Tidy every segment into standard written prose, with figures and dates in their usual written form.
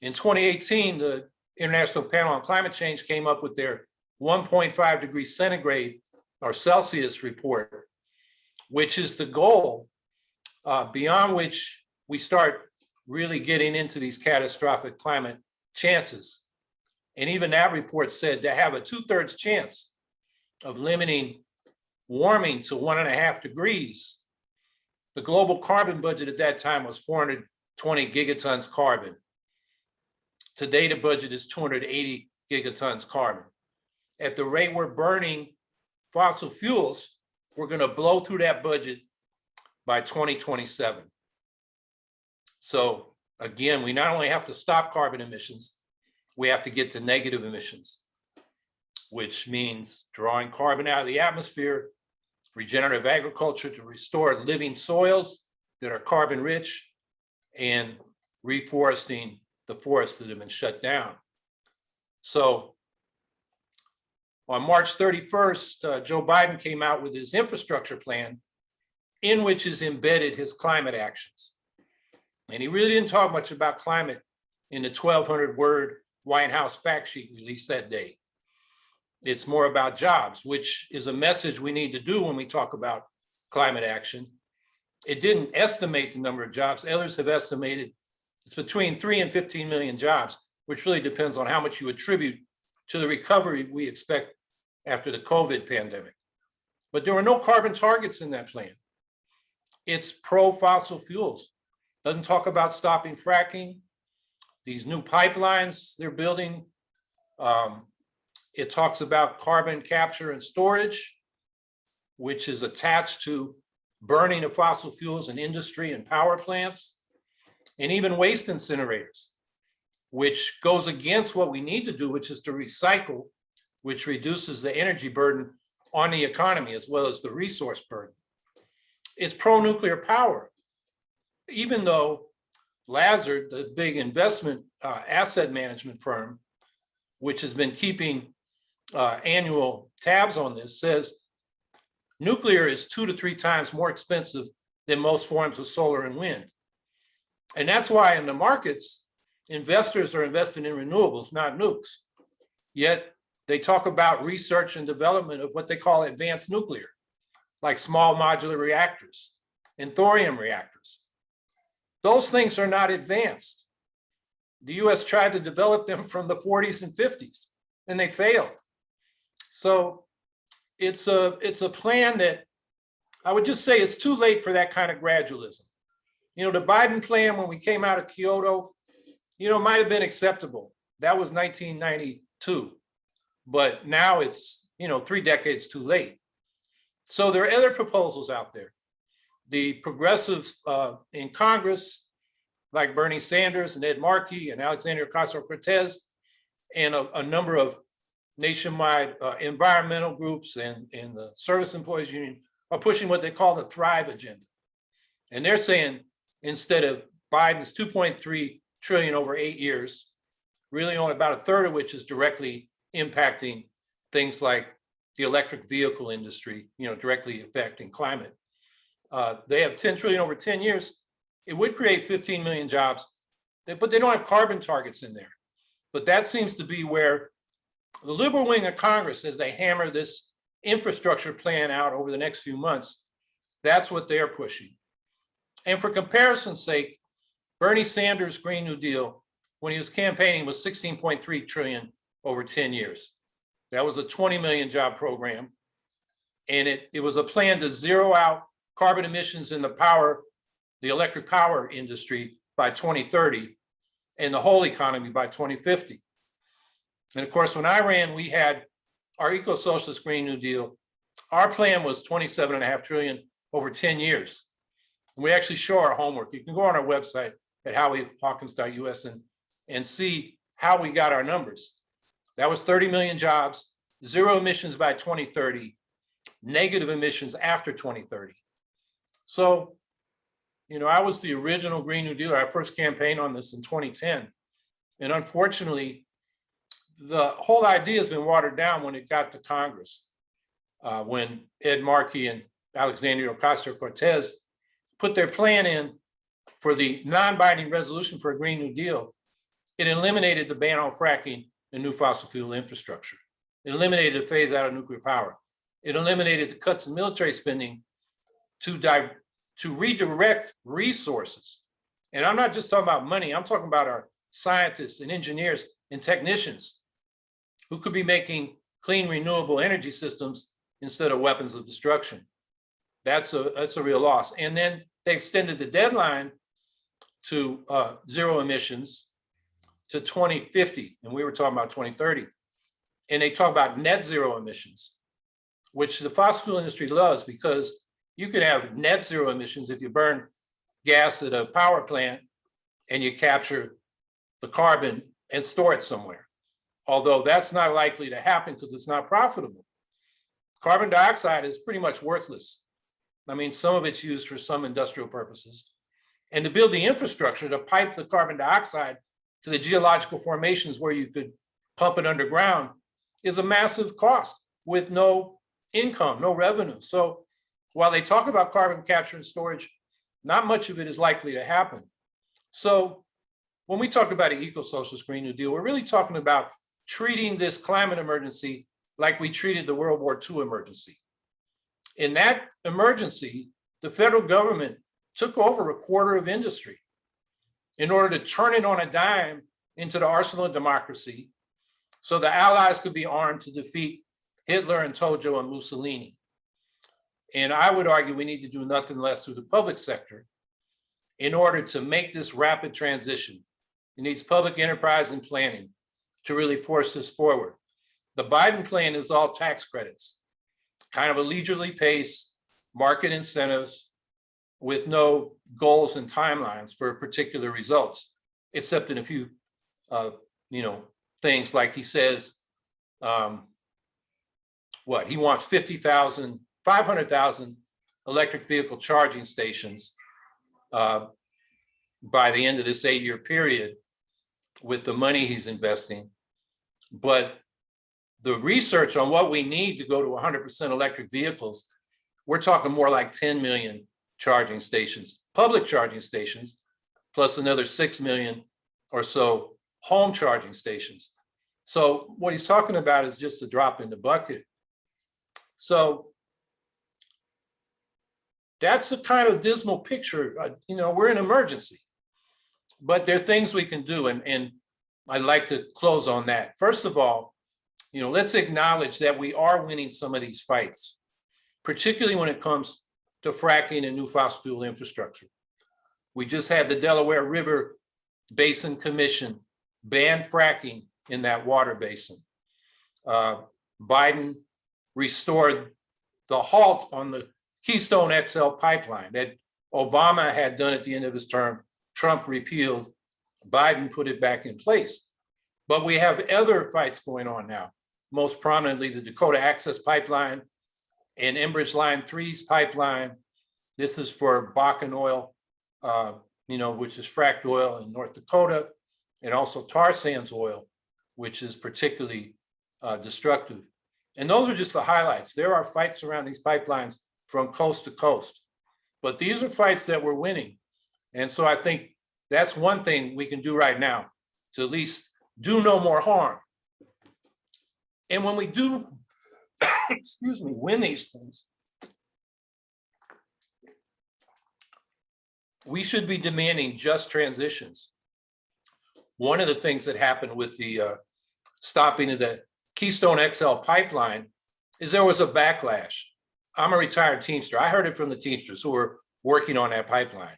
In 2018, the International Panel on Climate Change came up with their 1.5 degrees centigrade or Celsius report, which is the goal beyond which we start really getting into these catastrophic climate chances. And even that report said to have a 2/3 chance of limiting warming to 1.5 degrees, the global carbon budget at that time was 420 gigatons carbon. Today, the budget is 280 gigatons carbon. At the rate we're burning fossil fuels, we're going to blow through that budget by 2027. So again, we not only have to stop carbon emissions, we have to get to negative emissions, which means drawing carbon out of the atmosphere, regenerative agriculture to restore living soils that are carbon rich, and reforesting the forests that have been shut down. So on March 31st, Joe Biden came out with his infrastructure plan, in which is embedded his climate actions. And he really didn't talk much about climate in the 1,200-word White House fact sheet released that day. It's more about jobs, which is a message we need to do when we talk about climate action. It didn't estimate the number of jobs. Others have estimated it's between 3 and 15 million jobs, which really depends on how much you attribute to the recovery we expect after the COVID pandemic. But there were no carbon targets in that plan. It's pro-fossil fuels. Doesn't talk about stopping fracking, these new pipelines they're building. It talks about carbon capture and storage, which is attached to burning of fossil fuels in industry and power plants, and even waste incinerators, which goes against what we need to do, which is to recycle, which reduces the energy burden on the economy as well as the resource burden. It's pro-nuclear power, even though Lazard, the big investment asset management firm, which has been keeping annual tabs on this, says nuclear is 2 to 3 times more expensive than most forms of solar and wind. And that's why in the markets, investors are investing in renewables, not nukes. Yet they talk about research and development of what they call advanced nuclear, like small modular reactors and thorium reactors. Those things are not advanced. The US tried to develop them from the 40s and 50s, and they failed. So it's a plan that I would just say it's too late for that kind of gradualism. You know, the Biden plan when we came out of Kyoto, you know, might have been acceptable. That was 1992, but now it's, you know, 3 decades too late. So there are other proposals out there. The progressives in Congress, like Bernie Sanders and Ed Markey and Alexandria Ocasio-Cortez, and a number of nationwide environmental groups and the Service Employees Union are pushing what they call the Thrive agenda. And they're saying instead of Biden's 2.3 trillion over 8 years, really only about 1/3 of which is directly impacting things like the electric vehicle industry, you know, directly affecting climate. They have 10 trillion over 10 years. It would create 15 million jobs, but they don't have carbon targets in there. But that seems to be where the liberal wing of Congress, as they hammer this infrastructure plan out over the next few months, that's what they're pushing. And for comparison's sake, Bernie Sanders' Green New Deal, when he was campaigning, was 16.3 trillion over 10 years. That was a 20 million job program. And it was a plan to zero out carbon emissions in the electric power industry by 2030 and the whole economy by 2050. And of course, when I ran, we had our eco-socialist Green New Deal. Our plan was 27.5 trillion over 10 years. And we actually show our homework. You can go on our website at howiehawkins.us and see how we got our numbers. That was 30 million jobs, 0 emissions by 2030, negative emissions after 2030. So, you know, I was the original Green New Dealer. I first campaigned on this in 2010. And unfortunately, the whole idea has been watered down when it got to Congress. When Ed Markey and Alexandria Ocasio-Cortez put their plan in for the non-binding resolution for a Green New Deal, It eliminated the ban on fracking and new fossil fuel infrastructure. It eliminated the phase out of nuclear power. It eliminated the cuts in military spending to redirect resources. And I'm not just talking about money, I'm talking about our scientists and engineers and technicians who could be making clean, renewable energy systems instead of weapons of destruction. That's a real loss. And then they extended the deadline to zero emissions to 2050, and we were talking about 2030. And they talk about net zero emissions, which the fossil fuel industry loves, because you can have net zero emissions if you burn gas at a power plant and you capture the carbon and store it somewhere. Although that's not likely to happen because it's not profitable. Carbon dioxide is pretty much worthless. I mean, some of it's used for some industrial purposes. And to build the infrastructure to pipe the carbon dioxide to the geological formations where you could pump it underground is a massive cost with no income, no revenue. So while they talk about carbon capture and storage, not much of it is likely to happen. So when we talk about an eco-socialist Green New Deal, we're really talking about treating this climate emergency like we treated the World War II emergency. In that emergency, the federal government took over a quarter of industry in order to turn it on a dime into the arsenal of democracy so the Allies could be armed to defeat Hitler and Tojo and Mussolini. And I would argue we need to do nothing less through the public sector in order to make this rapid transition. It needs public enterprise and planning to really force this forward. The Biden plan is all tax credits, kind of a leisurely pace, market incentives with no goals and timelines for particular results, except in a few, things like he says, he wants 500,000 electric vehicle charging stations by the end of this 8-year period with the money he's investing. But the research on what we need to go to 100% electric vehicles, we're talking more like 10 million charging stations, public charging stations, plus another 6 million or so home charging stations. So what he's talking about is just a drop in the bucket. So that's a kind of dismal picture. We're in emergency, but there are things we can do. And I'd like to close on that. First of all, let's acknowledge that we are winning some of these fights, particularly when it comes to fracking and new fossil fuel infrastructure. We just had the Delaware River Basin Commission ban fracking in that water basin. Biden restored the halt on the Keystone XL pipeline that Obama had done at the end of his term. Trump repealed, Biden put it back in place. But we have other fights going on now, most prominently the Dakota Access Pipeline and Enbridge Line 3's pipeline. This is for Bakken oil, which is fracked oil in North Dakota, and also tar sands oil, which is particularly destructive. And those are just the highlights. There are fights around these pipelines from coast to coast, but these are fights that we're winning. And so I think that's one thing we can do right now to at least do no more harm. And when we do, win these things, we should be demanding just transitions. One of the things that happened with the stopping of the Keystone XL pipeline is there was a backlash. I'm a retired Teamster. I heard it from the Teamsters who were working on that pipeline.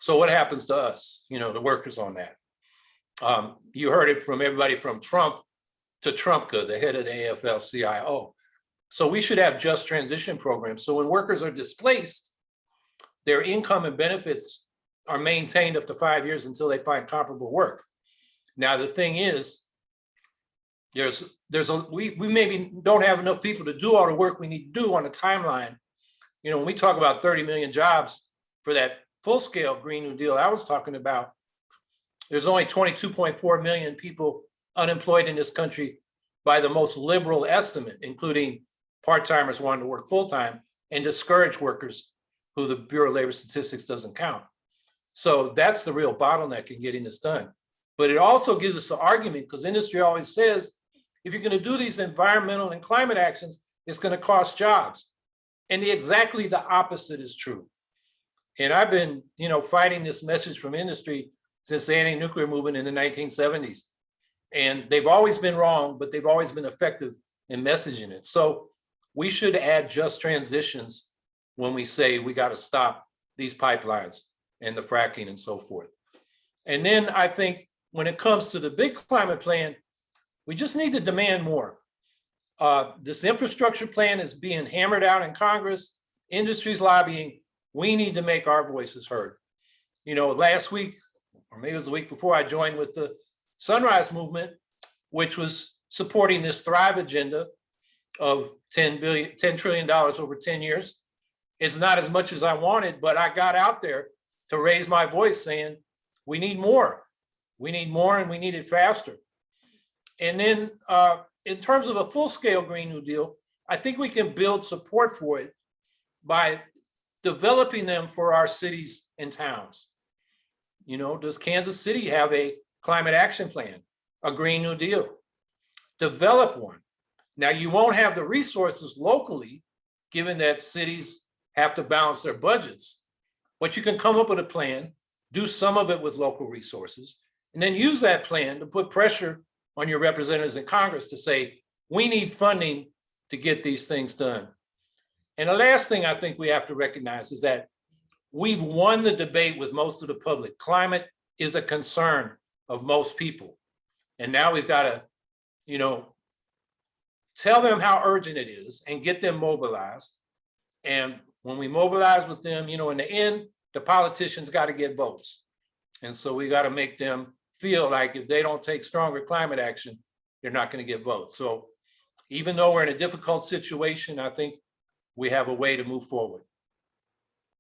So what happens to us, the workers on that? You heard it from everybody from Trump to Trumpka, the head of the AFL-CIO. So we should have just transition programs. So when workers are displaced, their income and benefits are maintained up to 5 years until they find comparable work. Now, the thing is, we maybe don't have enough people to do all the work we need to do on a timeline. When we talk about 30 million jobs for that full-scale Green New Deal I was talking about, there's only 22.4 million people unemployed in this country by the most liberal estimate, including part-timers wanting to work full-time and discouraged workers who the Bureau of Labor Statistics doesn't count. So that's the real bottleneck in getting this done. But it also gives us an argument because industry always says, if you're going to do these environmental and climate actions, it's going to cost jobs. And exactly the opposite is true. And I've been, fighting this message from industry since the anti-nuclear movement in the 1970s. And they've always been wrong, but they've always been effective in messaging it. So we should add just transitions when we say we got to stop these pipelines and the fracking and so forth. And then I think when it comes to the big climate plan, we just need to demand more. This infrastructure plan is being hammered out in Congress, industry's lobbying. We need to make our voices heard. Last week, or maybe it was the week before, I joined with the Sunrise Movement, which was supporting this Thrive agenda of $10 trillion over 10 years. It's not as much as I wanted, but I got out there to raise my voice saying, we need more. We need more and we need it faster. And then in terms of a full-scale Green New Deal, I think we can build support for it by developing them for our cities and towns. Does Kansas City have a climate action plan, a Green New Deal? Develop one. Now, you won't have the resources locally, given that cities have to balance their budgets, but you can come up with a plan, do some of it with local resources, and then use that plan to put pressure on your representatives in Congress to say, we need funding to get these things done. And the last thing I think we have to recognize is that we've won the debate with most of the public. Climate is a concern of most people. And now we've got to, tell them how urgent it is and get them mobilized. And when we mobilize with them, in the end, the politicians got to get votes. And so we got to make them feel like if they don't take stronger climate action, they're not going to get votes. So even though we're in a difficult situation, I think we have a way to move forward.